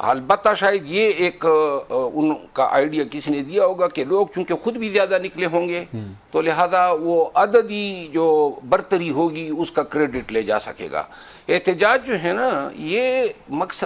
البتہ شاید یہ ایک ان کا آئیڈیا کسی نے دیا ہوگا کہ لوگ چونکہ خود بھی زیادہ نکلے ہوں گے تو لہذا وہ عددی جو برتری ہوگی اس کا کریڈٹ لے جا سکے گا. احتجاج جو ہے نا یہ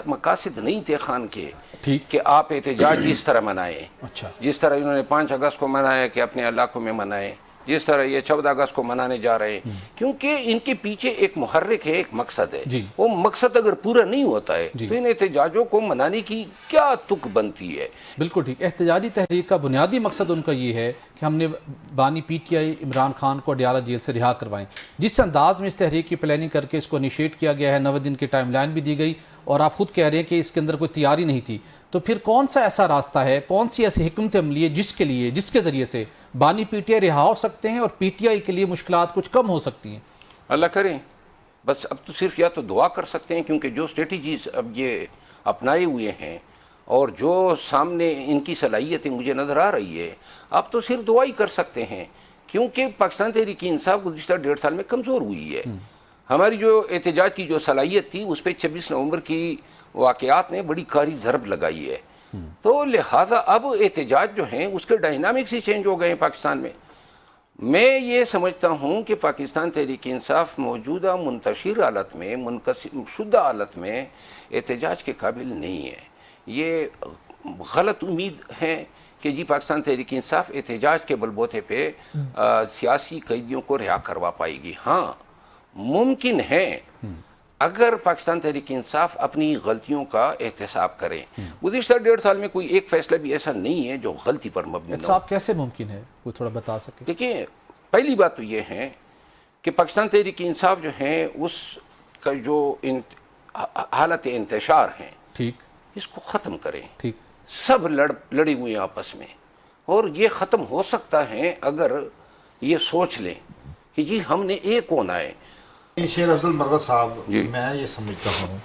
مقاصد نہیں تھے خان کے کہ آپ احتجاج اس طرح منائیں. اچھا. جس طرح انہوں نے 5 اگست کو منایا کہ اپنے علاقوں میں منائیں, جس طرح یہ 14 اگست کو منانے جا رہے ہیں, کیونکہ ان کے پیچھے ایک محرک ہے, ایک مقصد ہے. وہ مقصد اگر پورا نہیں ہوتا ہے تو ان احتجاجوں کو منانے کی کیا تک بنتی ہے. بالکل ٹھیک. احتجاجی تحریک کا بنیادی مقصد ان کا یہ ہے کہ ہم نے بانی P T I Imran Khan کو اڈیالہ جیل سے رہا کروائیں. جس انداز میں اس تحریک کی پلاننگ کر کے اس کو انیشیٹ کیا گیا ہے, 90 دن کی ٹائم لائن بھی دی گئی, اور آپ خود کہہ رہے ہیں کہ اس کے اندر کوئی تیاری نہیں تھی, تو پھر کون سا ایسا راستہ ہے, کون سی ایسی حکمت عملی ہے جس کے ذریعے سے بانی پی ٹی آئی رہا ہو سکتے ہیں اور پی ٹی آئی کے لیے مشکلات کچھ کم ہو سکتی ہیں؟ اللہ کریں. بس اب تو صرف یا تو دعا کر سکتے ہیں, کیونکہ جو اسٹریٹجیز اب یہ اپنائے ہوئے ہیں اور جو سامنے ان کی صلاحیتیں مجھے نظر آ رہی ہے, اب تو صرف دعا ہی کر سکتے ہیں, کیونکہ پاکستان تحریک انصاف گزشتہ 1.5 سال میں کمزور ہوئی ہے. ہماری جو احتجاج کی جو صلاحیت تھی اس پہ 26 نومبر کی واقعات نے بڑی کاری ضرب لگائی ہے. تو لہٰذا اب احتجاج جو ہیں اس کے ڈائنامکس ہی چینج ہو گئے ہیں پاکستان میں. میں یہ سمجھتا ہوں کہ پاکستان تحریک انصاف موجودہ منتشر حالت میں, منقسم شدہ حالت میں احتجاج کے قابل نہیں ہے. یہ غلط امید ہے کہ جی پاکستان تحریک انصاف احتجاج کے بلبوتے پہ سیاسی قیدیوں کو رہا کروا پائے گی. ہاں ممکن ہے اگر پاکستان تحریک انصاف اپنی غلطیوں کا احتساب کرے. گزشتہ 1.5 سال میں کوئی ایک فیصلہ بھی ایسا نہیں ہے جو غلطی پر مبنی نہ ہو. احتساب کیسے ممکن ہے, کوئی تھوڑا بتا سکے؟ دیکھیں, پہلی بات تو یہ ہے کہ پاکستان تحریک انصاف جو ہیں اس کا جو حالت انتشار ہیں ٹھیک, اس کو ختم کریں. ٹھیک, سب لڑے ہوئے ہیں آپس میں, اور یہ ختم ہو سکتا ہے اگر یہ سوچ لیں کہ جی ہم نے ایک ہونا ہے. شیر افضل مرغت صاحب, میں یہ سمجھتا ہوں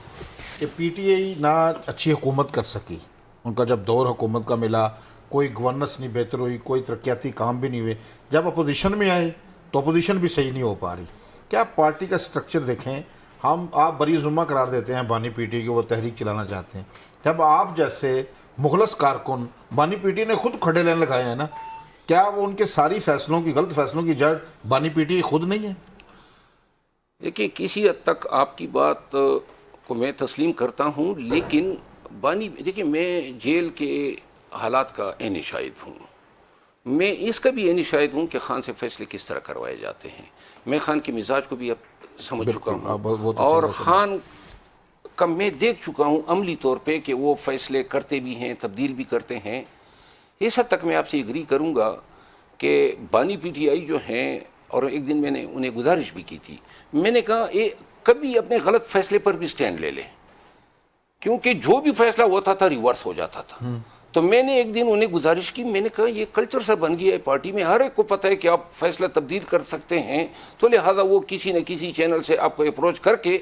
کہ پی ٹی آئی نہ اچھی حکومت کر سکی. ان کا جب دور حکومت کا ملا کوئی گورننس نہیں بہتر ہوئی, کوئی ترقیاتی کام بھی نہیں ہوئے. جب اپوزیشن میں آئے تو اپوزیشن بھی صحیح نہیں ہو پا رہی. کیا پارٹی کا سٹرکچر دیکھیں, آپ بری ذمہ قرار دیتے ہیں بانی پی ٹی آئی کو, وہ تحریک چلانا چاہتے ہیں. جب آپ جیسے مخلص کارکن بانی پی ٹی آئی نے خود کھڑے لینے لگائے ہیں نا, کیا وہ ان کے ساری فیصلوں کی, غلط فیصلوں کی جڑ بانی پی ٹی آئی خود نہیں ہے؟ دیکھیں, کسی حد تک آپ کی بات کو میں تسلیم کرتا ہوں, لیکن دیکھیں میں جیل کے حالات کا عینی شاہد ہوں. میں اس کا بھی عینی شاہد ہوں کہ خان سے فیصلے کس طرح کروائے جاتے ہیں. میں خان کے مزاج کو بھی اب سمجھ چکا ہوں, اور خان کا میں دیکھ چکا ہوں عملی طور پہ کہ وہ فیصلے کرتے بھی ہیں, تبدیل بھی کرتے ہیں. اس حد تک میں آپ سے اگری کروں گا کہ بانی پی ٹی آئی جو ہیں, اور ایک دن میں نے انہیں گزارش بھی کی تھی, میں نے کہا کبھی اپنے غلط فیصلے پر بھی سٹینڈ لے لیں, کیونکہ جو بھی فیصلہ ہوتا تھا ریورس ہو جاتا تھا. تو میں نے ایک دن انہیں گزارش کی, میں نے کہا یہ کلچر سا بن گیا ہے پارٹی میں, ہر ایک کو پتہ ہے کہ آپ فیصلہ تبدیل کر سکتے ہیں, تو لہٰذا وہ کسی نہ کسی چینل سے آپ کو اپروچ کر کے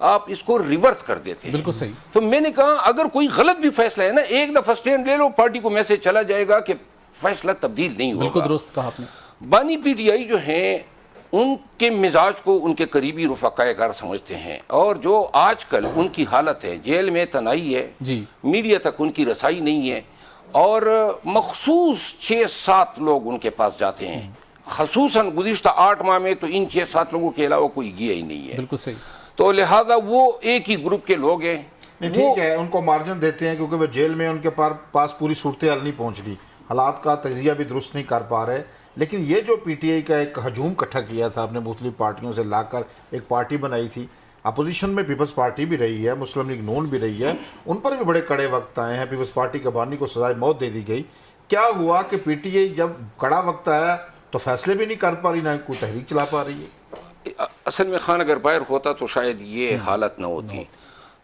آپ اس کو ریورس کر دیتے ہیں. بالکل صحیح. تو میں نے کہا اگر کوئی غلط بھی فیصلہ ہے نا, ایک دفعہ سٹینڈ لے لو, پارٹی کو میسج چلا جائے گا کہ فیصلہ تبدیل نہیں ہوگا. بالکل درست کہا آپ نے. بانی پی ٹی آئی جو ہیں ان کے مزاج کو ان کے قریبی رفقائے کار سمجھتے ہیں, اور جو آج کل ان کی حالت ہے, جیل میں تنہائی ہے, میڈیا تک ان کی رسائی نہیں ہے, اور مخصوص 6-7 لوگ ان کے پاس جاتے ہیں, خصوصاً گزشتہ 8 ماہ میں تو ان 6-7 لوگوں کے علاوہ کوئی گیا ہی نہیں ہے. بالکل صحیح. تو لہذا وہ ایک ہی گروپ کے لوگ ہیں. ٹھیک ہے, ان کو مارجن دیتے ہیں کیونکہ وہ جیل میں ان کے پاس پوری صورتحال نہیں پہنچ رہی, حالات کا تجزیہ بھی درست نہیں کر پا رہے. لیکن یہ جو پی ٹی آئی کا ایک ہجوم اکٹھا کیا تھا, اپنے مختلف پارٹیوں سے لا کر ایک پارٹی بنائی تھی, اپوزیشن میں پیپلز پارٹی بھی رہی ہے, مسلم لیگ نون بھی رہی ہے, ان پر بھی بڑے کڑے وقت آئے ہیں. پیپلز پارٹی کے بانی کو سزائے موت دے دی گئی. کیا ہوا کہ پی ٹی آئی جب کڑا وقت آیا تو فیصلے بھی نہیں کر پا رہی, نہ کوئی تحریک چلا پا رہی ہے؟ اصل میں خان اگر باہر ہوتا تو شاید یہ حالت نہ ہوتی.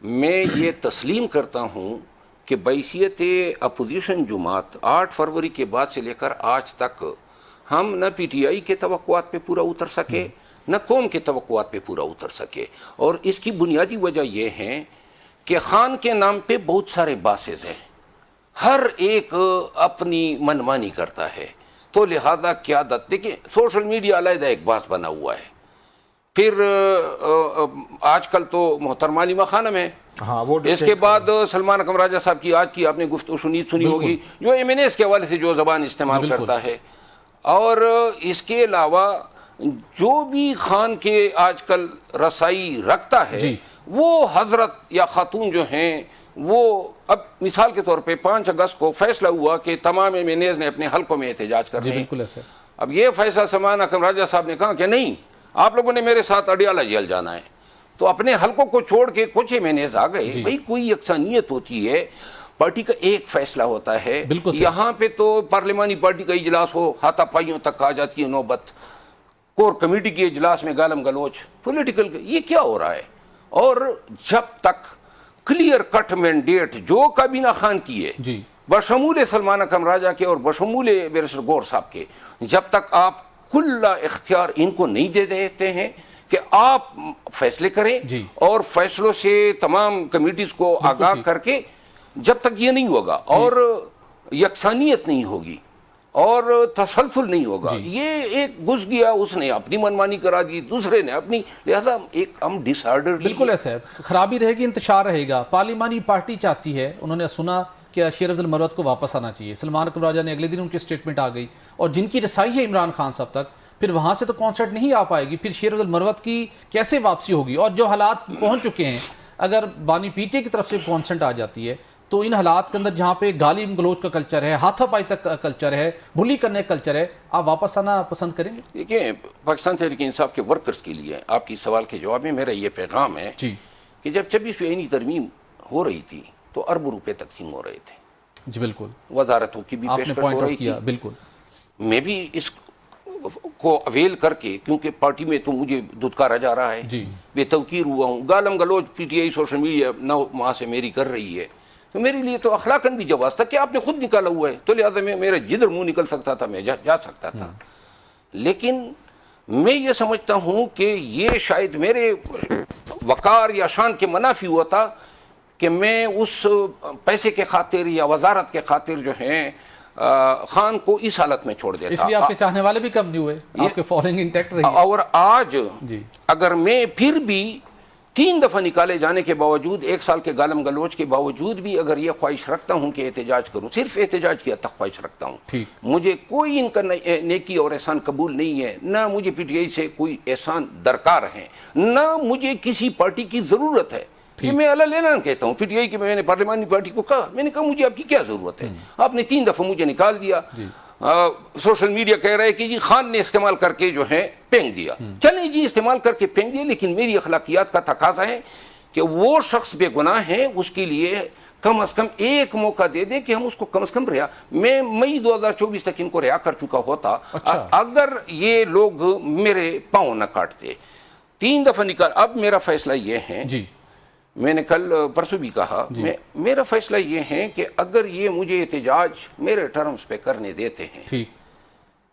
میں یہ تسلیم کرتا ہوں کہ بحیثیت اپوزیشن جماعت 8 فروری کے بعد سے لے کر آج تک ہم نہ پی ٹی آئی کے توقعات پہ پورا اتر سکے, نہ قوم کے توقعات پہ پورا اتر سکے. اور اس کی بنیادی وجہ یہ ہے کہ خان کے نام پہ بہت سارے باسز ہیں, ہر ایک اپنی منمانی کرتا ہے. تو لہذا قیادت, دیکھیں سوشل میڈیا علیحدہ ایک باس بنا ہوا ہے, پھر آج کل تو محترمہ علیمہ خانم ہے, ہاں وہ اس کے بعد سلمان اکرم راجہ صاحب کی آج کی آپ نے گفتگو سنی ہوگی، جو MNAs کے حوالے سے جو زبان استعمال کرتا ہے، اور اس کے علاوہ جو بھی خان کے آج کل رسائی رکھتا ہے وہ حضرت یا خاتون جو ہیں، وہ اب مثال کے طور پہ 5 اگست کو فیصلہ ہوا کہ تمام MNAs نے اپنے حلقوں میں احتجاج کرنے ہیں۔ بالکل ایسا۔ اب یہ فیصلہ سلمان اکرم راجہ صاحب نے کہا کہ نہیں، آپ لوگوں نے میرے ساتھ اڈیالہ جیل جانا ہے، تو اپنے حلقوں کو چھوڑ کے کچھ MNAs آ گئے۔ بھئی کوئی یکسانیت ہوتی ہے، پارٹی کا ایک فیصلہ ہوتا ہے، یہاں پہ تو پارلیمانی پارٹی کا اجلاس ہو ہاتھا پائیوں تک آ جاتی ہے نوبت، کور کمیٹی کے اجلاس میں گالم گلوچ، پولیٹیکل، یہ کیا ہو رہا ہے؟ اور جب تک کلیئر کٹ مینڈیٹ جو کابینہ خان کی ہے بشمول سلمان اکرم راجہ کے اور بشمول بیرسٹر گور صاحب کے، جب تک آپ کل اختیار ان کو نہیں دے دیتے ہیں کہ آپ فیصلے کریں اور فیصلوں سے تمام کمیٹیز کو آگاہ کر کے، جب تک یہ نہیں ہوگا اور یکسانیت نہیں ہوگی اور تسلسل نہیں ہوگا، یہ ایک گھس گیا، اس نے اپنی منمانی کرا دی، دوسرے نے اپنی، لہذا ایک ہم ڈس آرڈر، بالکل ایسا ہے، خرابی رہے گی، انتشار رہے گا۔ پارلیمانی پارٹی چاہتی ہے، انہوں نے سنا کہ اشیر افضل مروت کو واپس آنا چاہیے، سلمان اکرم راجہ نے اگلے دن ان کی اسٹیٹمنٹ آ گئی، اور جن کی رسائی ہے عمران خان صاحب تک، پھر وہاں سے تو کانسرٹ نہیں آ پائے گی، پھر شیر افضل مروت کی کیسے واپسی ہوگی؟ اور جو حالات پہنچ چکے ہیں، اگر بانی PTI کی طرف سے کانسرٹ آ جاتی ہے تو ان حالات کے اندر جہاں پہ گالی گلوچ کا کلچر ہے، ہاتھا پائی تک کا کلچر ہے، بلی کرنے کا کلچر ہے، آپ واپس آنا پسند کریں گے؟ دیکھیں، پاکستان تحریک انصاف کے ورکرز کے لیے آپ کی سوال کے جواب میں میرا یہ پیغام ہے کہ جب 26ویں آئینی ترمیم ہو رہی تھی تو اربوں روپے تقسیم ہو رہے تھے، جی بالکل، وزارتوں کی بھی پیشکش ہو رہی تھی، بالکل، میں بھی اس کو اویل کر کے، کیونکہ پارٹی میں تو مجھے دھتکارا جا رہا ہے، بے توقیر ہوا ہوں، گالم گلوچ PTI سوشل میڈیا 9 ماہ سے میری کر رہی ہے، تو میرے لیے تو اخلاقاً بھی جواز تھا کہ آپ نے خود نکالا ہوا ہے، تو لہٰذا میرا جدھر منہ نکل سکتا تھا میں جا سکتا تھا، لیکن میں یہ سمجھتا ہوں کہ یہ شاید میرے وقار یا شان کے منافی ہوا تھا کہ میں اس پیسے کے خاطر یا وزارت کے خاطر جو ہیں خان کو اس حالت میں چھوڑ دیتا، اس لیے آپ کے چاہنے والے بھی کم نہیں ہوئے، آپ کے فالوئنگ انٹیکٹ رہی، اور آج اگر میں پھر بھی 3 دفعہ نکالے جانے کے باوجود، 1 سال کے گالم گلوچ کے باوجود بھی اگر یہ خواہش رکھتا ہوں کہ احتجاج کروں، صرف احتجاج کی حد تک خواہش رکھتا ہوں، مجھے کوئی ان کا نیکی اور احسان قبول نہیں ہے، نہ مجھے PTI سے کوئی احسان درکار ہے، نہ مجھے کسی پارٹی کی ضرورت ہے، یہ میں اعلان کہتا ہوں PTI کہ میں نے پارلیمانی پارٹی کو کہا، میں نے کہا مجھے آپ کی کیا ضرورت ہے، آپ نے 3 دفعہ مجھے نکال دیا، سوشل میڈیا کہہ رہا ہے کہ جی خان نے استعمال کر کے جو ہے پھینک دیا، چلیں جی استعمال کر کے پھینک دیا، لیکن میری اخلاقیات کا تقاضا ہے کہ وہ شخص بے گناہ ہے، اس کے لیے کم از کم ایک موقع دے دے کہ ہم اس کو کم از کم رہا، میں مئی 2024 تک ان کو رہا کر چکا ہوتا اگر یہ لوگ میرے پاؤں نہ کاٹتے۔ 3 دفعہ نکال، اب میرا فیصلہ یہ ہے، میں نے کل پرسوں بھی کہا، میرا فیصلہ یہ ہے کہ اگر یہ مجھے احتجاج میرے ٹرمز پہ کرنے دیتے ہیں،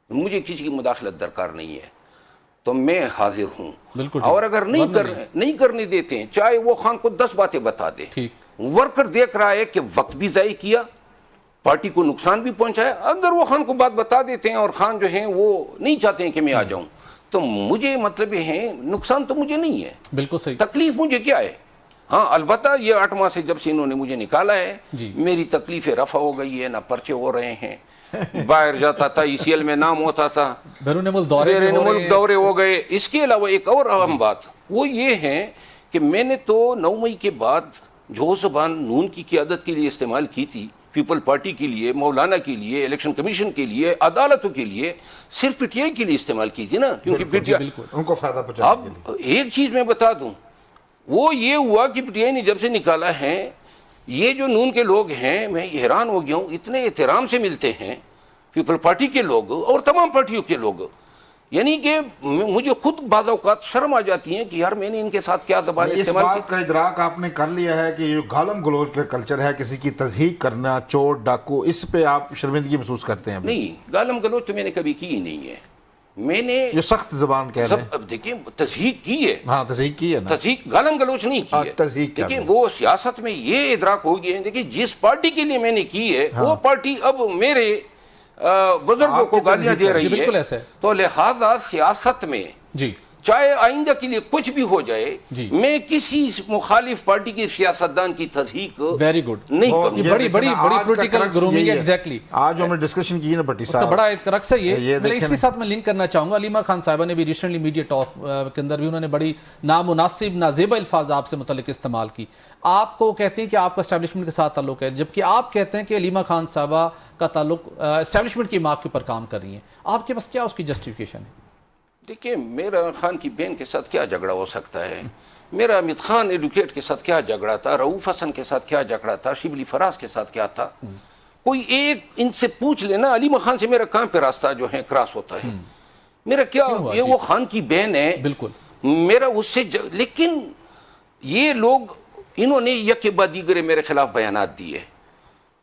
مجھے کسی کی مداخلت درکار نہیں ہے، تو میں حاضر ہوں، اور اگر نہیں کرنے دیتے ہیں، چاہے وہ خان کو 10 باتیں بتا دے، ورکر دیکھ رہا ہے کہ وقت بھی ضائع کیا، پارٹی کو نقصان بھی پہنچایا، اگر وہ خان کو بات بتا دیتے ہیں اور خان جو ہیں وہ نہیں چاہتے ہیں کہ میں آ جاؤں، تو مجھے مطلب یہ ہے نقصان تو مجھے نہیں ہے، بالکل صحیح، تکلیف مجھے کیا ہے؟ ہاں البتہ یہ 8 ماہ سے جب سے انہوں نے مجھے نکالا ہے میری تکلیفیں رفع ہو گئی ہے، نہ پرچے ہو رہے ہیں، باہر جاتا تھا ECL میں نام ہوتا تھا، بیرون ملک دورے ہو گئے۔ اس کے علاوہ ایک اور اہم بات وہ یہ ہے کہ میں نے تو 9 مئی کے بعد جو زبان نون کی قیادت کے لیے استعمال کی تھی، پیپل پارٹی کے لیے، مولانا کے لیے، الیکشن کمیشن کے لیے، عدالتوں کے لیے، صرف PTI کے لیے استعمال کی تھی نا، کیونکہ PTI ان کو فائدہ پہنچانے اب کے لیے۔ ایک چیز میں بتا دوں، وہ یہ ہوا کہ PTI نے جب سے نکالا ہے، یہ جو نون کے لوگ ہیں، میں حیران ہو گیا ہوں، اتنے احترام سے ملتے ہیں پیپل پارٹی کے لوگ اور تمام پارٹیوں کے لوگ، یعنی کہ مجھے خود بعض اوقات شرم آ جاتی ہے کہ یار میں نے ان کے ساتھ کیا زبان استعمال کی۔ اس بات کا ادراک آپ نے کر لیا ہے کہ جو گالم گلوچ کا کلچر ہے، کسی کی تضحیک کرنا، چور ڈاکو، اس پہ آپ شرمندگی محسوس کرتے ہیں؟ نہیں، گالم گلوچ تو میں نے کبھی کی ہی نہیں ہے، میں نے جو سخت زبان کہہ رہے ہیں، دیکھیں تضحیک کی ہے، ہاں تضحیک کی ہے نا، تضحیک گالم گلوچ نہیں کی ہے، دیکھیں وہ سیاست میں یہ ادراک ہو گیا ہے، دیکھیں جس پارٹی کے لیے میں نے کی ہے وہ پارٹی اب میرے بزرگوں کو گالیاں دے رہی ہے، تو لہذا سیاست میں چاہے آئندہ کے لیے کچھ بھی ہو جائے میں کسی مخالف پارٹی کے سیاستدان کی تصدیق ویری گڈ نہیں کروں. یہ بڑی پولیٹیکل گرومنگ ہے. ایگزیکٹلی آج ہم نے ڈسکشن کی نا بھٹی صاحب, اس کا بڑا ایک رقص ہے یہ. اس کے ساتھ میں لنک کرنا چاہوں گا, علیمہ خان صاحبہ نے بھی ریسنٹلی میڈیا ٹاک کے اندر بھی انہوں نے بڑی نامناسب نازیبا الفاظ آپ سے متعلق استعمال کی. آپ کو کہتے ہیں کہ آپ کا اسٹیبلشمنٹ کے ساتھ تعلق ہے, جبکہ آپ کہتے ہیں کہ علیمہ خان صاحبہ کا تعلق اسٹیبلشمنٹ کی مارک کے اوپر کام کر رہی ہیں. آپ کے پاس کیا اس کی جسٹیفیکیشن ہے؟ دیکھیں, میرا خان کی بہن کے ساتھ کیا جھگڑا ہو سکتا ہے, میرا امید خان ایڈوکیٹ کے ساتھ کیا جھگڑا تھا, رؤوف حسن کے ساتھ کیا جھگڑا تھا, شبلی فراز کے ساتھ کیا تھا. کوئی ایک ان سے پوچھ لینا علیمہ خان سے میرا کہاں پہ راستہ جو ہے کراس ہوتا ہے. میرا کیا, یہ وہ خان کی بہن ہے, بالکل میرا اس سے لیکن یہ لوگ انہوں نے یک بعد دیگر میرے خلاف بیانات دیے.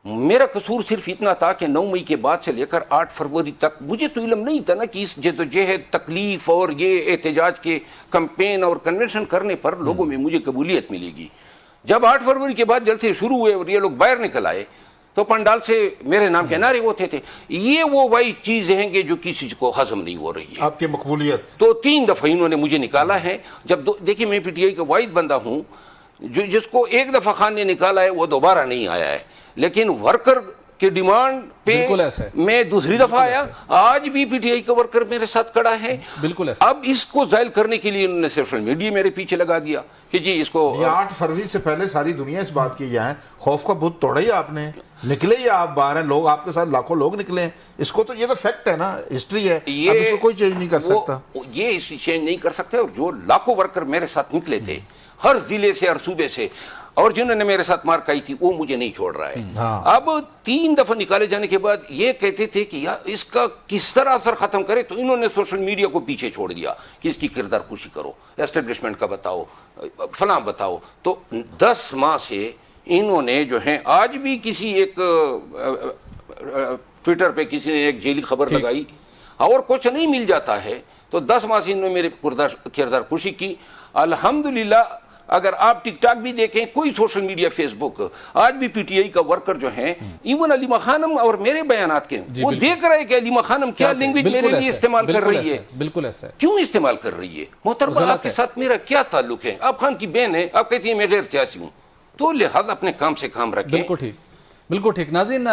میرا قصور صرف اتنا تھا کہ 9 مئی کے بعد سے لے کر 8 فروری تک مجھے تو علم نہیں تھا نا کہ اس جدوجہد, تکلیف اور یہ احتجاج کے کمپین اور کنونشن کرنے پر لوگوں میں مجھے قبولیت ملے گی. جب 8 فروری کے بعد جلسے شروع ہوئے اور یہ لوگ باہر نکل آئے تو پنڈال سے میرے نام کے نعرے ہوتے تھے. یہ وہ وہی چیزیں ہیں کہ جو کسی کو ہضم نہیں ہو رہی ہے. آپ کی مقبولیت تو 3 دفعہ انہوں نے مجھے نکالا ہے. جب دیکھیں میں پی ٹی آئی کا واحد بندہ ہوں جس کو ایک دفعہ خان نے نکالا ہے, وہ دوبارہ نہیں آیا ہے. لیکن ورکر کے ڈیمانڈ پہ میں دوسری دفعہ آیا. آج بھی پی ٹی آئی کا ورکر میرے ساتھ کھڑا ہے. بالکل. اب اس کو زائل کرنے کے لیے انہوں نے سوشل میڈیا میرے پیچھے لگا دیا کہ جی اس کو 8 فروری سے پہلے ساری دنیا اس بات کی جائے, خوف کا بت توڑا ہی آپ نے, نکلے ہی آپ باہر ہیں, لوگ آپ کے ساتھ لاکھوں لوگ نکلے ہیں. اس کو تو یہ تو فیکٹ ہے نا, ہسٹری ہے, اب اس کو کوئی چینج نہیں کر سکتا. یہ اس چینج نہیں کر سکتے. اور جو لاکھوں ورکر میرے ساتھ نکلے تھے ہر ضلع سے, ہر صوبے سے, اور جنہوں نے میرے ساتھ مار کھائی تھی, وہ مجھے نہیں چھوڑ رہا ہے. اب 3 دفعہ نکالے جانے کے بعد یہ کہتے تھے کہ یار اس کا کس طرح اثر ختم کرے, تو انہوں نے سوشل میڈیا کو پیچھے چھوڑ دیا کہ اس کی کردار کشی کرو, اسٹیبلشمنٹ کا بتاؤ, فلاں بتاؤ. تو 10 ماہ سے انہوں نے جو ہیں, آج بھی کسی ایک ٹویٹر پہ کسی نے ایک جیلی خبر لگائی اور کچھ نہیں مل جاتا ہے, تو 10 ماہ سے انہوں نے میرے کردار کشی کی. الحمدللہ اگر آپ ٹک ٹاک بھی دیکھیں, کوئی سوشل میڈیا, فیس بک, آج بھی پی ٹی آئی کا ورکر جو ہیں, ایون علیمہ خانم اور میرے بیانات کے وہ دیکھ رہے ہیں کہ علیمہ خانم کیا لینگویج میرے لیے استعمال کر رہی ہے. بالکل ایسا ہے. کیوں استعمال کر رہی ہے؟ محترمہ آپ کے ساتھ میرا کیا تعلق ہے؟ آپ خان کی بہن ہے, آپ کہتی ہیں میں غیر سیاسی ہوں, تو لہذا اپنے کام سے کام رکھیں. بالکل ٹھیک, بالکل ٹھیک. ناظرین,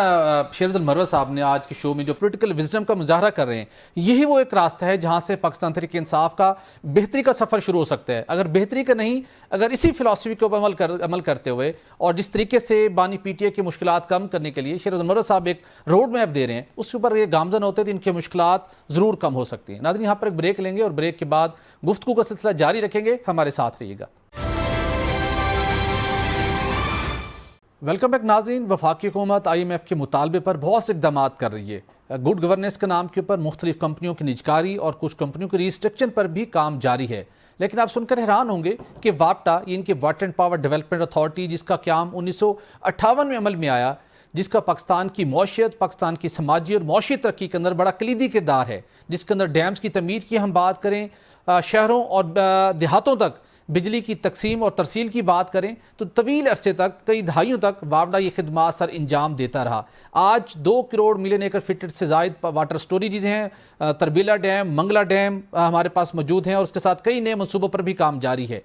شیر افضل مروت صاحب نے آج کے شو میں جو پولیٹیکل وزڈم کا مظاہرہ کر رہے ہیں, یہی وہ ایک راستہ ہے جہاں سے پاکستان تحریک انصاف کا بہتری کا سفر شروع ہو سکتا ہے. اگر بہتری کا نہیں, اگر اسی فلسفی کے اوپر عمل کرتے ہوئے اور جس طریقے سے بانی پی ٹی آئی کی مشکلات کم کرنے کے لیے شیر افضل مروت صاحب ایک روڈ میپ دے رہے ہیں, اس کے اوپر یہ گامزن ہوتے ہیں تو ان کی مشکلات ضرور کم ہو سکتی ہیں. ناظرین, یہاں پر ایک بریک لیں گے اور بریک کے بعد گفتگو کا سلسلہ جاری رکھیں گے. ہمارے ساتھ رہیے گا. Welcome back. ناظرین, وفاقی حکومت آئی ایم ایف کے مطالبے پر بہت سے اقدامات کر رہی ہے. گڈ گورننس کے نام کے اوپر مختلف کمپنیوں کی نجکاری اور کچھ کمپنیوں کے ریسٹرکشن پر بھی کام جاری ہے. لیکن آپ سن کر حیران ہوں گے کہ واپٹا, یہ ان کی water and power development authority, جس کا قیام 1958 میں عمل میں آیا, جس کا پاکستان کی معیشت, پاکستان کی سماجی اور معاشی ترقی کے اندر بڑا کلیدی کردار ہے, جس کے اندر ڈیمز کی تعمیر کی ہم بات کریں, شہروں اور دیہاتوں تک بجلی کی تقسیم اور ترسیل کی بات کریں, تو طویل عرصے تک, کئی دہائیوں تک واپڈا یہ خدمات سر انجام دیتا رہا. آج 2 کروڑ ملین ایکڑ فٹڈ سے زائد واٹر سٹوریجز ہیں. تربیلا ڈیم, منگلا ڈیم ہمارے پاس موجود ہیں, اور اس کے ساتھ کئی نئے منصوبوں پر بھی کام جاری ہے.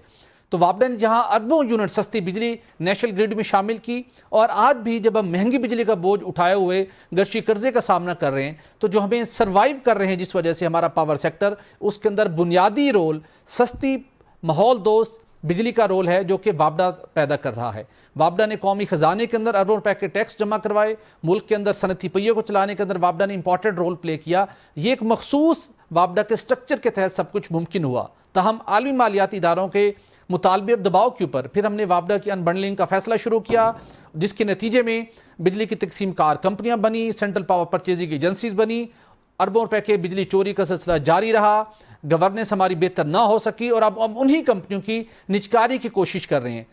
تو واپڈا نے جہاں اربوں یونٹ سستی بجلی نیشنل گریڈ میں شامل کی, اور آج بھی جب ہم مہنگی بجلی کا بوجھ اٹھائے ہوئے گرچہ قرضے کا سامنا کر رہے ہیں, تو جو ہمیں سروائیو کر رہے ہیں جس وجہ سے ہمارا پاور سیکٹر, اس کے اندر بنیادی رول سستی ماحول دوست بجلی کا رول ہے, جو کہ واپڈا پیدا کر رہا ہے. واپڈا نے قومی خزانے کے اندر اربوں روپے کے ٹیکس جمع کروائے, ملک کے اندر صنعتی پہیوں کو چلانے کے اندر واپڈا نے امپورٹنٹ رول پلے کیا. یہ ایک مخصوص واپڈا کے سٹرکچر کے تحت سب کچھ ممکن ہوا. تاہم عالمی مالیاتی اداروں کے مطالبے اور دباؤ کے اوپر پھر ہم نے واپڈا کی انبنڈلنگ کا فیصلہ شروع کیا, جس کے نتیجے میں بجلی کی تقسیم کار کمپنیاں بنی, سینٹرل پاور پرچیزنگ ایجنسیز بنی, اربوں روپے کے بجلی چوری کا سلسلہ جاری رہا, گورننس ہماری بہتر نہ ہو سکی, اور اب ہم انہی کمپنیوں کی نجکاری کی کوشش کر رہے ہیں.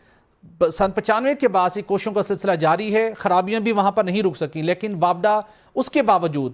سن 95 کے بعد سے کوششوں کا سلسلہ جاری ہے, خرابیاں بھی وہاں پر نہیں رک سکیں, لیکن واپڈا اس کے باوجود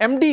MD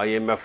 IMF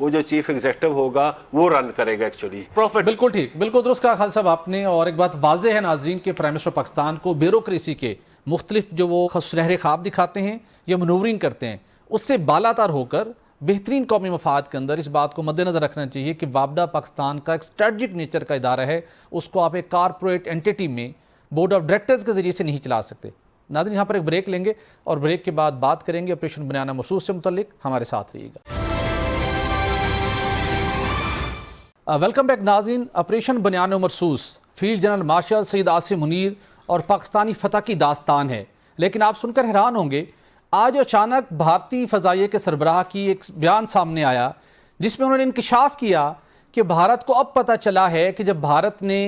وہ جو چیف ایگزیکٹو ہوگا وہ رن کرے گا ایکچولی پروفٹ. بالکل ٹھیک, بالکل درست کہا خالد صاحب آپ نے. اور ایک بات واضح ہے ناظرین کہ پرائم منسٹر پاکستان کو بیوروکریسی کے مختلف جو وہ سنہرے خواب دکھاتے ہیں یا منورنگ کرتے ہیں, اس سے بالا تر ہو کر بہترین قومی مفاد کے اندر اس بات کو مد نظر رکھنا چاہیے کہ وابڈا پاکستان کا ایک اسٹریٹجک نیچر کا ادارہ ہے, اس کو آپ ایک کارپوریٹ اینٹیٹی میں بورڈ آف ڈائریکٹرز کے ذریعے سے نہیں چلا سکتے. ناظرین یہاں پر ایک بریک لیں گے اور بریک کے بعد بات کریں گے آپریشن بنیانہ مرصوص سے متعلق. ہمارے ساتھ رہیے گا. ویلکم بیک ناظرین. آپریشن بنیانہ مرصوص field general martial Syed Asim Munir اور پاکستانی فتح کی داستان ہے. لیکن آپ سن کر حیران ہوں گے, آج اچانک بھارتی فضائیہ کے سربراہ کی ایک بیان سامنے آیا جس میں انہوں نے انکشاف کیا کہ بھارت کو اب پتہ چلا ہے کہ جب بھارت نے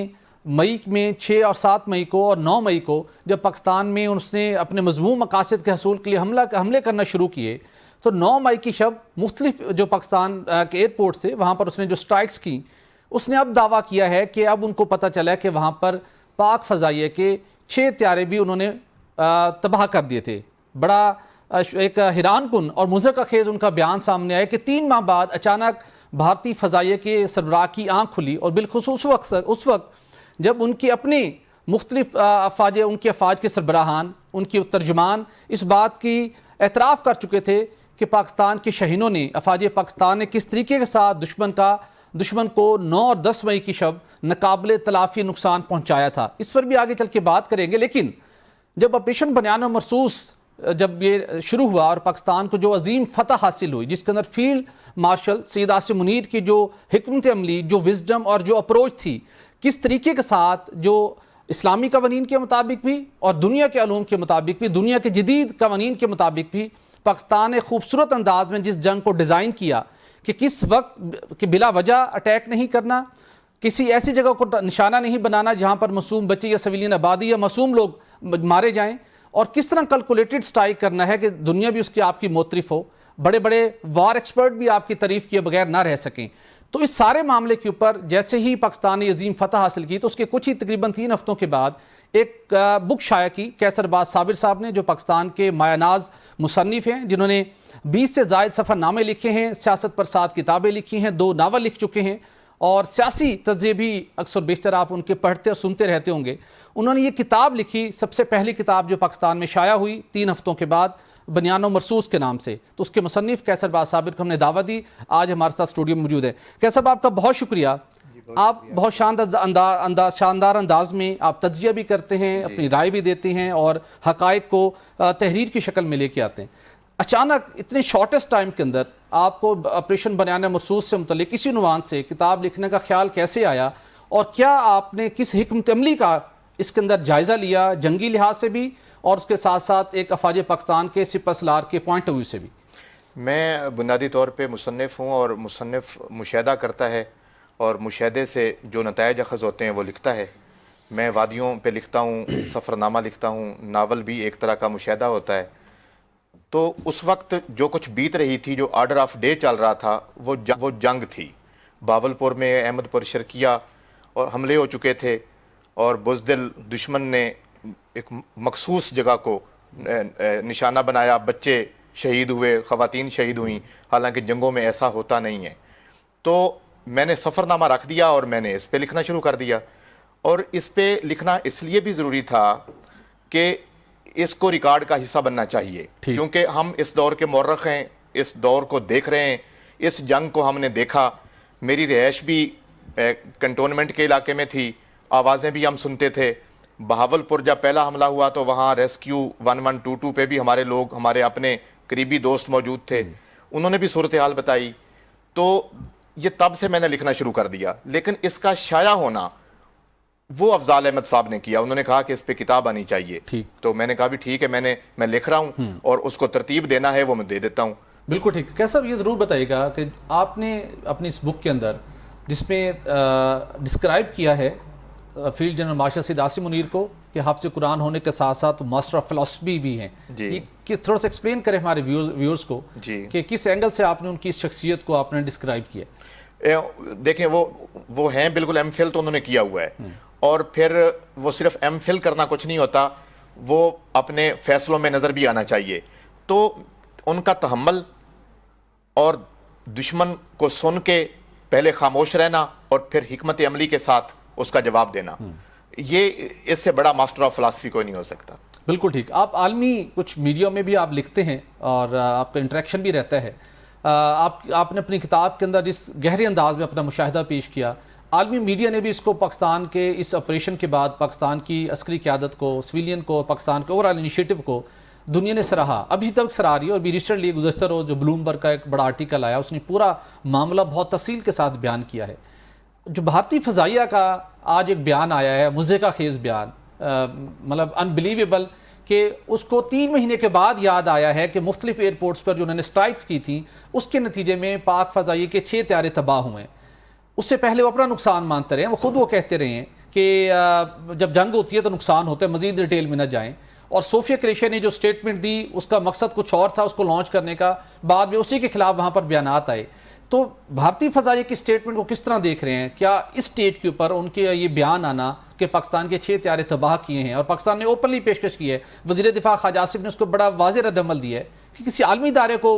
مئی میں 6 اور 7 مئی کو اور 9 مئی کو جب پاکستان میں اس نے اپنے مذموم مقاصد کے حصول کے لیے حملے کرنا شروع کیے, تو 9 مئی کی شب مختلف جو پاکستان کے ایئرپورٹ سے وہاں پر اس نے جو سٹرائکس کی, اس نے اب دعویٰ کیا ہے کہ اب ان کو پتہ چلا ہے کہ وہاں پر پاک فضائیہ کے 6 طیارے بھی انہوں نے تباہ کر دیے تھے. بڑا ایک حیران کن اور مضحکہ خیز ان کا بیان سامنے آیا کہ 3 ماہ بعد اچانک بھارتی فضائیہ کے سربراہ کی آنکھ کھلی, اور بالخصوص اس وقت جب ان کی اپنی مختلف ان کے افواج کے سربراہان, ان کے ترجمان اس بات کی اعتراف کر چکے تھے کہ پاکستان کے شہینوں نے, افواج پاکستان نے کس طریقے کے ساتھ دشمن کو 9 اور 10 مئی کی شب ناقابل تلافی نقصان پہنچایا تھا. اس پر بھی آگے چل کے بات کریں گے. لیکن جب آپریشن بنیانہ مرصوص جب یہ شروع ہوا اور پاکستان کو جو عظیم فتح حاصل ہوئی, جس کے اندر فیلڈ مارشل سید عاصم منیر کی جو حکمت عملی, جو وزڈم اور جو اپروچ تھی, کس طریقے کے ساتھ جو اسلامی قوانین کے مطابق بھی اور دنیا کے علوم کے مطابق بھی, دنیا کے جدید قوانین کے مطابق بھی پاکستان نے خوبصورت انداز میں جس جنگ کو ڈیزائن کیا کہ کس وقت کہ بلا وجہ اٹیک نہیں کرنا, کسی ایسی جگہ کو نشانہ نہیں بنانا جہاں پر معصوم بچے یا سویلین آبادی یا معصوم لوگ مارے جائیں, اور کس طرح کیلکولیٹڈ سٹرائک کرنا ہے کہ دنیا بھی اس کی آپ کی موترف ہو, بڑے بڑے وار ایکسپرٹ بھی آپ کی تعریف کیے بغیر نہ رہ سکیں. تو اس سارے معاملے کے اوپر جیسے ہی پاکستان نے عظیم فتح حاصل کی, تو اس کے کچھ ہی تقریباً 3 ہفتوں کے بعد ایک بک شائع کی قیصر باز صابر صاحب نے, جو پاکستان کے مایہ ناز مصنف ہیں, جنہوں نے 20 سے زائد سفر نامے لکھے ہیں, سیاست پر 7 کتابیں لکھی ہیں, 2 ناول لکھ چکے ہیں, اور سیاسی تجزیے بھی اکثر بیشتر آپ ان کے پڑھتے اور سنتے رہتے ہوں گے. انہوں نے یہ کتاب لکھی, سب سے پہلی کتاب جو پاکستان میں شائع ہوئی 3 ہفتوں کے بعد, بنیانہ مرصوص کے نام سے. تو اس کے مصنف قیصر باز صابر کو ہم نے دعوت دی, آج ہمارے ساتھ اسٹوڈیو میں موجود ہے. قیصر صاحب آپ کا بہت شکریہ. آپ بہت شاندار انداز میں آپ تجزیہ بھی کرتے ہیں, اپنی رائے بھی دیتے ہیں, اور حقائق کو تحریر کی شکل میں لے کے آتے ہیں. اچانک اتنے شارٹسٹ ٹائم کے اندر آپ کو آپریشن بنیانہ مرصوص سے متعلق اسی عنوان سے کتاب لکھنے کا خیال کیسے آیا, اور کیا آپ نے کس حکمت عملی کا اس کے اندر جائزہ لیا, جنگی لحاظ سے بھی اور اس کے ساتھ ساتھ ایک افواج پاکستان کے سپہ سالار کے پوائنٹ آف ویو سے بھی؟ میں بنیادی طور پہ مصنف ہوں, اور مصنف مشاہدہ کرتا ہے اور مشاہدے سے جو نتائج اخذ ہوتے ہیں وہ لکھتا ہے. میں وادیوں پہ لکھتا ہوں, سفر نامہ لکھتا ہوں, ناول بھی ایک طرح کا مشاہدہ ہوتا ہے. تو اس وقت جو کچھ بیت رہی تھی, جو آرڈر آف ڈے چل رہا تھا, وہ جنگ تھی. باولپور میں احمد پور شرکیہ اور حملے ہو چکے تھے, اور بزدل دشمن نے ایک مخصوص جگہ کو نشانہ بنایا, بچے شہید ہوئے, خواتین شہید ہوئیں, حالانکہ جنگوں میں ایسا ہوتا نہیں ہے. تو میں نے سفر نامہ رکھ دیا اور میں نے اس پہ لکھنا شروع کر دیا. اور اس پہ لکھنا اس لیے بھی ضروری تھا کہ اس کو ریکارڈ کا حصہ بننا چاہیے, کیونکہ ہم اس دور کے مورخ ہیں, اس دور کو دیکھ رہے ہیں, اس جنگ کو ہم نے دیکھا. میری رہائش بھی کنٹونمنٹ کے علاقے میں تھی, آوازیں بھی ہم سنتے تھے. بہاولپور جب پہلا حملہ ہوا تو وہاں ریسکیو 1122 پہ بھی ہمارے لوگ, ہمارے اپنے قریبی دوست موجود تھے, انہوں نے بھی صورتحال بتائی. تو یہ تب سے میں نے لکھنا شروع کر دیا. لیکن اس کا شائع ہونا وہ افضال احمد صاحب نے کیا. انہوں نے کہا کہ اس پہ کتاب آنی چاہیے, تو میں نے کہا بھی ٹھیک ہے, میں لکھ رہا ہوں, اور اس کو ترتیب دینا ہے وہ میں دے دیتا ہوں. بالکل ٹھیک. کیسا یہ ضرور بتائیے گا کہ آپ نے اپنی اس بک کے اندر جس میں ڈسکرائب کیا ہے field general martial Syed Asim Munir کو کہ حافظ قرآن ہونے کے ساتھ ساتھ ماسٹر آف فلسفی بھی ہیں, یہ کس تھوڑا سا ایکسپلین کریں ہمارے ویورز کو کہ کس اینگل سے آپ نے ان کی شخصیت کو آپ نے ڈسکرائب کیا؟ دیکھیں وہ ہیں بالکل ایم فل تو انہوں نے کیا ہوا ہے, اور پھر وہ صرف ایم فل کرنا کچھ نہیں ہوتا, وہ اپنے فیصلوں میں نظر بھی آنا چاہیے. تو ان کا تحمل اور دشمن کو سن کے پہلے خاموش رہنا اور پھر حکمت عملی کے ساتھ اس کا جواب دینا، یہ اس سے بڑا ماسٹر آف فلاسفی کوئی نہیں ہو سکتا۔ بالکل ٹھیک۔ آپ عالمی کچھ میڈیا میں بھی آپ لکھتے ہیں اور آپ کا انٹریکشن بھی رہتا ہے، آپ نے اپنی کتاب کے اندر جس گہرے انداز میں اپنا مشاہدہ پیش کیا، عالمی میڈیا نے بھی اس کو پاکستان کے اس آپریشن کے بعد پاکستان کی عسکری قیادت کو، سویلین کو، پاکستان کے اوورآل انیشیٹو کو دنیا نے سراہا، ابھی تک سراہ رہی ہے۔ اور بھی ریسنٹلی گزشتہ روز جو بلومبرگ کا ایک بڑا آرٹیکل آیا، اس نے پورا معاملہ بہت تفصیل کے ساتھ بیان کیا ہے۔ جو بھارتی فضائیہ کا آج ایک بیان آیا ہے، مضحکہ خیز بیان، مطلب انبلیویبل، کہ اس کو 3 مہینے کے بعد یاد آیا ہے کہ مختلف ایئرپورٹس پر جو انہوں نے سٹرائکس کی تھیں اس کے نتیجے میں پاک فضائیہ کے 6 طیارے تباہ ہوئے ہیں۔ اس سے پہلے وہ اپنا نقصان مانتے رہے ہیں، وہ کہتے رہے ہیں کہ جب جنگ ہوتی ہے تو نقصان ہوتا ہے، مزید ڈیٹیل میں نہ جائیں۔ اور صوفیہ قریشی نے جو سٹیٹمنٹ دی اس کا مقصد کچھ اور تھا، اس کو لانچ کرنے کا، بعد میں اسی کے خلاف وہاں پر بیانات آئے۔ تو بھارتی فضائیہ کی سٹیٹمنٹ کو کس طرح دیکھ رہے ہیں؟ کیا اس سٹیج کے اوپر ان کے یہ بیان آنا کہ پاکستان کے 6 طیارے تباہ کیے ہیں، اور پاکستان نے اوپنلی پیشکش کی ہے، وزیر دفاع خواجہ آصف نے اس کو بڑا واضح رد عمل دیا ہے کہ کسی عالمی ادارے کو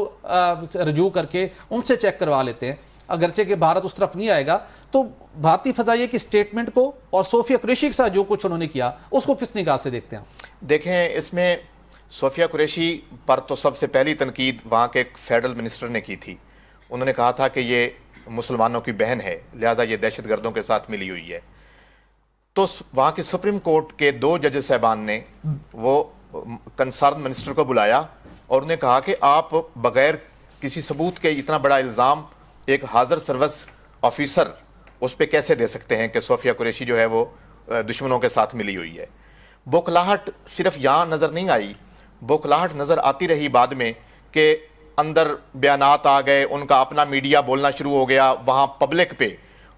رجوع کر کے ان سے چیک کروا لیتے ہیں، اگرچہ کہ بھارت اس طرف نہیں آئے گا، تو بھارتی فضائیہ کی سٹیٹمنٹ کو اور صوفیہ قریشی کے ساتھ جو کچھ انہوں نے کیا اس کو کس نگاہ سے دیکھتے ہیں؟ دیکھیں، اس میں صوفیہ قریشی پر تو سب سے پہلی تنقید وہاں کے ایک فیڈرل منسٹر نے کی تھی۔ انہوں نے کہا تھا کہ یہ مسلمانوں کی بہن ہے، لہذا یہ دہشت گردوں کے ساتھ ملی ہوئی ہے۔ تو وہاں کے سپریم کورٹ کے 2 ججز صاحبان نے وہ کنسرن منسٹر کو بلایا اور انہیں کہا کہ آپ بغیر کسی ثبوت کے اتنا بڑا الزام ایک حاضر سروس آفیسر اس پہ کیسے دے سکتے ہیں کہ صوفیہ قریشی جو ہے وہ دشمنوں کے ساتھ ملی ہوئی ہے۔ بوکھلاہٹ صرف یہاں نظر نہیں آئی، بوکھلاہٹ نظر آتی رہی بعد میں کہ اندر بیانات آ گئے، ان کا اپنا میڈیا بولنا شروع ہو گیا وہاں پبلک پہ۔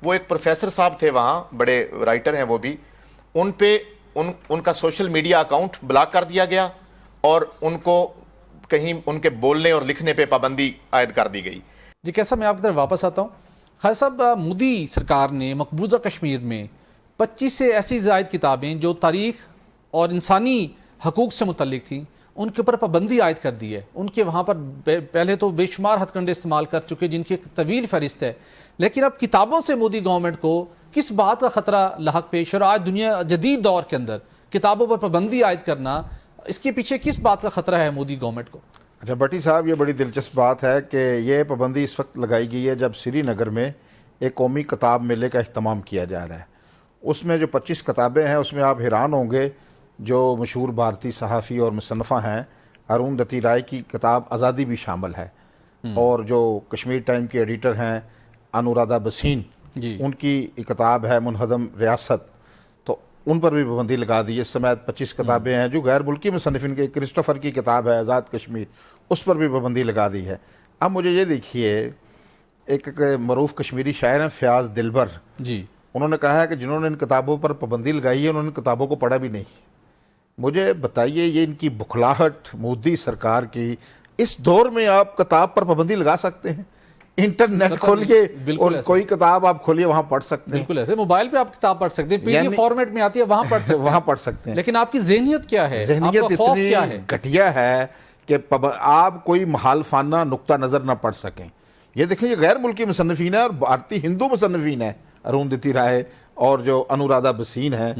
وہ ایک پروفیسر صاحب تھے وہاں، بڑے رائٹر ہیں وہ بھی، ان پہ ان کا سوشل میڈیا اکاؤنٹ بلاک کر دیا گیا اور ان کو کہیں ان کے بولنے اور لکھنے پہ پابندی عائد کر دی گئی۔ جی کیسا، میں آپ کی طرف واپس آتا ہوں۔ خالد صاحب، مودی سرکار نے مقبوضہ کشمیر میں 25 سے ایسی زائد کتابیں جو تاریخ اور انسانی حقوق سے متعلق تھیں ان کے اوپر پابندی عائد کر دی ہے۔ ان کے وہاں پر پہلے تو بے شمار ہتھ کنڈے استعمال کر چکے جن کی ایک طویل فہرست ہے، لیکن اب کتابوں سے مودی گورنمنٹ کو کس بات کا خطرہ لاحق پیش، اور آج دنیا جدید دور کے اندر کتابوں پر پابندی عائد کرنا، اس کے پیچھے کس بات کا خطرہ ہے مودی گورنمنٹ کو؟ اچھا بٹی صاحب، یہ بڑی دلچسپ بات ہے کہ یہ پابندی اس وقت لگائی گئی ہے جب سری نگر میں ایک قومی کتاب میلے کا اہتمام کیا جا رہا ہے۔ اس میں جو 25 کتابیں ہیں اس میں آپ حیران ہوں گے، جو مشہور بھارتی صحافی اور مصنفہ ہیں اروندھتی رائے کی کتاب آزادی بھی شامل ہے، اور جو کشمیر ٹائم کے ایڈیٹر ہیں انورادھا بسین، ان کی کتاب ہے منہدم ریاست، تو ان پر بھی پابندی لگا دی۔ اس سمیت 25 کتابیں ہیں جو غیر ملکی مصنفین کے، کرسٹوفر کی کتاب ہے آزاد کشمیر، اس پر بھی پابندی لگا دی ہے۔ اب مجھے یہ دیکھیے، ایک معروف کشمیری شاعر ہیں فیاض دلبر، انہوں نے کہا ہے کہ جنہوں نے ان کتابوں پر پابندی لگائی ہے انہوں نے کتابوں کو پڑھا بھی نہیں۔ مجھے بتائیے، یہ ان کی بکھلاہٹ مودی سرکار کی، اس دور میں آپ کتاب پر پابندی لگا سکتے ہیں؟ انٹرنیٹ کھولیے اور کوئی کتاب آپ کھولیے وہاں پڑھ سکتے ہیں، بالکل ایسے موبائل پہ آپ کتاب پڑھ سکتے ہیں، پی ڈی ایف فارمیٹ میں آتی ہے وہاں پڑھ سکتے ہیں، وہاں پڑھ سکتے ہیں۔ لیکن آپ کی ذہنیت کیا ہے؟ ذہنیت اتنی گھٹیا ہے کہ آپ کوئی مخالفانہ نقطہ نظر نہ پڑھ سکیں۔ یہ دیکھیں، یہ غیر ملکی مصنفین ہیں اور بھارتی ہندو مصنفین ہیں، اروندھتی رائے اور جو انورادھا بسین ہیں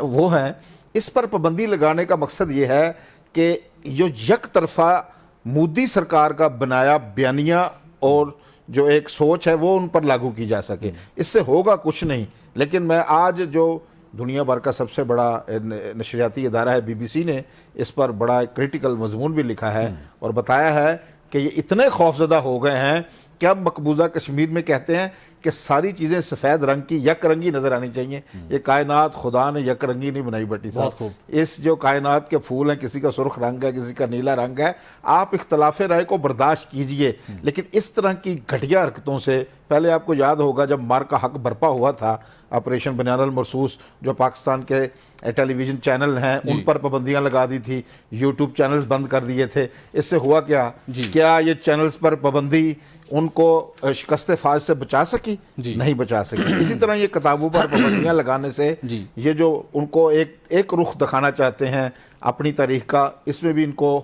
وہ ہیں۔ اس پر پابندی لگانے کا مقصد یہ ہے کہ جو یک طرفہ مودی سرکار کا بنایا بیانیہ اور جو ایک سوچ ہے وہ ان پر لاگو کی جا سکے۔ اس سے ہوگا کچھ نہیں۔ لیکن میں آج جو دنیا بھر کا سب سے بڑا نشریاتی ادارہ ہے BBC نے اس پر بڑا کریٹیکل مضمون بھی لکھا ہے اور بتایا ہے کہ یہ اتنے خوفزدہ ہو گئے ہیں کہ اب مقبوضہ کشمیر میں کہتے ہیں کہ ساری چیزیں سفید رنگ کی یک رنگی نظر آنی چاہیے۔ یہ کائنات خدا نے یک رنگی نہیں بنائی بٹی صاحب۔ اس جو کائنات کے پھول ہیں، کسی کا سرخ رنگ ہے، کسی کا نیلا رنگ ہے، آپ اختلاف رائے کو برداشت کیجئے، لیکن اس طرح کی گھٹیا حرکتوں سے، پہلے آپ کو یاد ہوگا جب مار کا حق برپا ہوا تھا، آپریشن بنیان المرصوص، جو پاکستان کے ٹیلی ویژن چینل ہیں ان پر پابندیاں لگا دی تھی، یوٹیوب چینلز بند کر دیے تھے۔ اس سے ہوا کیا؟ کیا یہ چینلز پر پابندی ان کو شکست فاز سے بچا سکی؟ نہیں بچا سکی۔ اسی طرح یہ کتابوں پر پابندیاں لگانے سے یہ جو ان کو ایک رخ دکھانا چاہتے ہیں اپنی تاریخ کا، اس میں بھی ان کو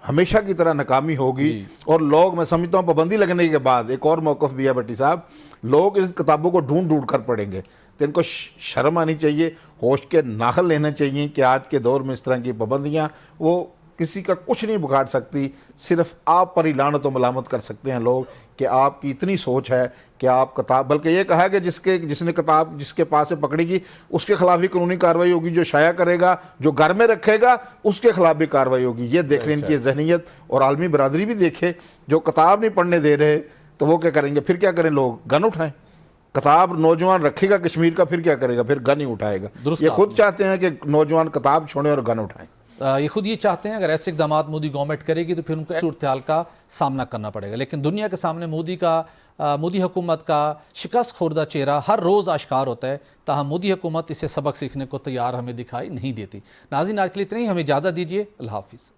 ہمیشہ کی طرح ناکامی ہوگی اور لوگ، میں سمجھتا ہوں پابندی لگنے کے بعد ایک اور موقف بھی ہے بھٹی صاحب، لوگ اس کتابوں کو ڈھونڈ ڈھونڈ کر پڑھیں گے، تو ان کو شرم آنی چاہیے، ہوش کے ناخن لینا چاہیے کہ آج کے دور میں اس طرح کی پابندیاں وہ کسی کا کچھ نہیں بگاڑ سکتی، صرف آپ پر ہی لعنت و ملامت کر سکتے ہیں لوگ کہ آپ کی اتنی سوچ ہے کہ آپ کتاب، بلکہ یہ کہا کہ جس نے کتاب جس کے پاس سے پکڑی گی اس کے خلاف بھی قانونی کارروائی ہوگی، جو شائع کرے گا، جو گھر میں رکھے گا اس کے خلاف بھی کارروائی ہوگی۔ یہ دیکھ لیں ان کی ذہنیت، اور عالمی برادری بھی دیکھے، جو کتاب نہیں پڑھنے دے رہے تو وہ کیا کریں گے؟ پھر کیا کریں؟ لوگ گن اٹھائیں۔ کتاب نوجوان رکھے گا کشمیر کا، پھر کیا کرے گا؟ پھر گن ہی اٹھائے گا۔ یہ خود چاہتے ہیں کہ نوجوان کتاب چھوڑیں اور گن اٹھائیں۔ یہ خود یہ چاہتے ہیں اگر ایسے اقدامات مودی گورنمنٹ کرے گی تو پھر ان کو صورتحال کا سامنا کرنا پڑے گا، لیکن دنیا کے سامنے مودی حکومت کا شکست خوردہ چہرہ ہر روز آشکار ہوتا ہے، تاہم مودی حکومت اسے سبق سیکھنے کو تیار ہمیں دکھائی نہیں دیتی۔ ناظرین آج کے لیے اتنا ہی، ہمیں اجازت دیجیے، اللہ حافظ۔